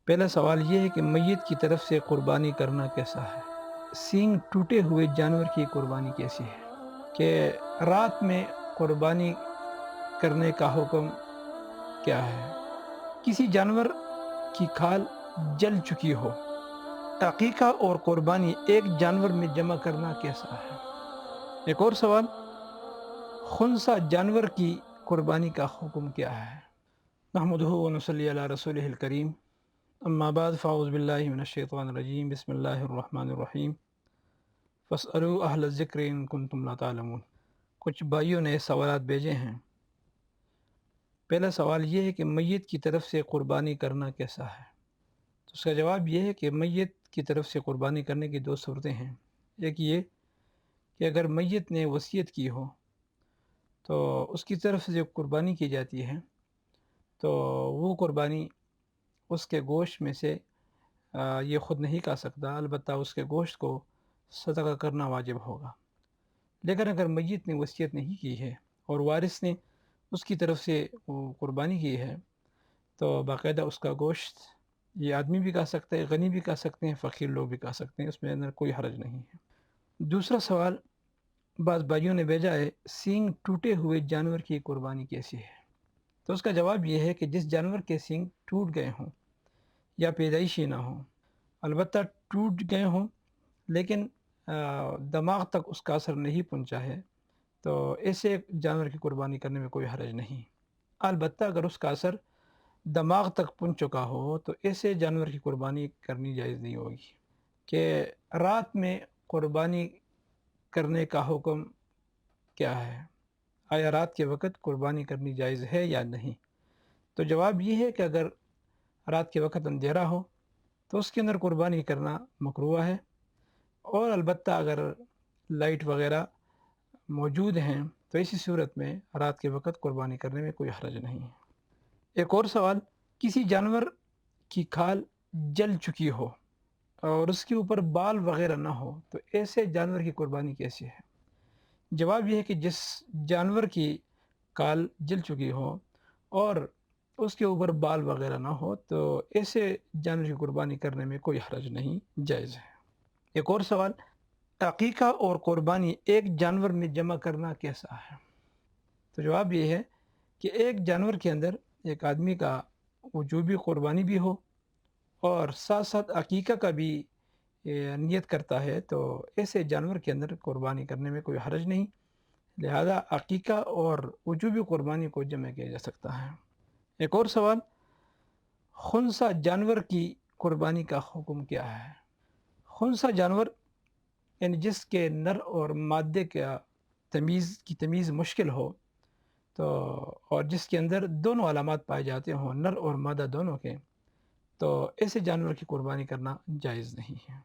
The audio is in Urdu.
پہلا سوال یہ ہے کہ میت کی طرف سے قربانی کرنا کیسا ہے؟ سینگ ٹوٹے ہوئے جانور کی قربانی کیسی ہے؟ کہ رات میں قربانی کرنے کا حکم کیا ہے؟ کسی جانور کی کھال جل چکی ہو، عقیقہ اور قربانی ایک جانور میں جمع کرنا کیسا ہے؟ ایک اور سوال، خنثی جانور کی قربانی کا حکم کیا ہے؟ نحمدہ و نصلی علی رسولہ الکریم، اما بعد فاعوذ باللہ من الشیطان الرجیم، بسم اللہ الرحمن الرحیم، فاسألوا اہل الذکر ان کنتم لا تعلمون۔ کچھ بھائیوں نے سوالات بھیجے ہیں۔ پہلا سوال یہ ہے کہ میت کی طرف سے قربانی کرنا کیسا ہے؟ تو اس کا جواب یہ ہے کہ میت کی طرف سے قربانی کرنے کی دو صورتیں ہیں۔ ایک یہ کہ اگر میت نے وصیت کی ہو تو اس کی طرف سے جو قربانی کی جاتی ہے تو وہ قربانی اس کے گوشت میں سے یہ خود نہیں کھا سکتا، البتہ اس کے گوشت کو صدقہ کرنا واجب ہوگا۔ لیکن اگر میت نے وصیت نہیں کی ہے اور وارث نے اس کی طرف سے وہ قربانی کی ہے تو باقاعدہ اس کا گوشت یہ آدمی بھی کھا سکتا ہے، غنی بھی کھا سکتے ہیں، فقیر لوگ بھی کھا سکتے ہیں، اس میں اندر کوئی حرج نہیں ہے۔ دوسرا سوال بعض بھائیوں نے بھیجا ہے، سینگ ٹوٹے ہوئے جانور کی قربانی کیسی ہے؟ تو اس کا جواب یہ ہے کہ جس جانور کے سینگ ٹوٹ گئے ہوں یا پیدائشی نہ ہوں، البتہ ٹوٹ گئے ہوں لیکن دماغ تک اس کا اثر نہیں پہنچا ہے تو ایسے جانور کی قربانی کرنے میں کوئی حرج نہیں۔ البتہ اگر اس کا اثر دماغ تک پہنچ چکا ہو تو ایسے جانور کی قربانی کرنی جائز نہیں ہوگی۔ کہ رات میں قربانی کرنے کا حکم کیا ہے؟ آیا رات کے وقت قربانی کرنی جائز ہے یا نہیں؟ تو جواب یہ ہے کہ اگر رات کے وقت اندھیرا ہو تو اس کے اندر قربانی کرنا مکروہ ہے، اور البتہ اگر لائٹ وغیرہ موجود ہیں تو اسی صورت میں رات کے وقت قربانی کرنے میں کوئی حرج نہیں ہے۔ ایک اور سوال، کسی جانور کی کھال جل چکی ہو اور اس کے اوپر بال وغیرہ نہ ہو تو ایسے جانور کی قربانی کیسی ہے؟ جواب یہ ہے کہ جس جانور کی کھال جل چکی ہو اور اس کے اوپر بال وغیرہ نہ ہو تو ایسے جانور کی قربانی کرنے میں کوئی حرج نہیں، جائز ہے۔ ایک اور سوال، عقیقہ اور قربانی ایک جانور میں جمع کرنا کیسا ہے؟ تو جواب یہ ہے کہ ایک جانور کے اندر ایک آدمی کا وجوبی قربانی بھی ہو اور ساتھ ساتھ عقیقہ کا بھی نیت کرتا ہے تو ایسے جانور کے اندر قربانی کرنے میں کوئی حرج نہیں، لہذا عقیقہ اور وجوبی قربانی کو جمع کیا جا سکتا ہے۔ ایک اور سوال، خنثی جانور کی قربانی کا حکم کیا ہے؟ خنثی جانور یعنی جس کے نر اور مادے کا تمیز مشکل ہو تو اور جس کے اندر دونوں علامات پائے جاتے ہوں، نر اور مادہ دونوں کے، تو ایسے جانور کی قربانی کرنا جائز نہیں ہے۔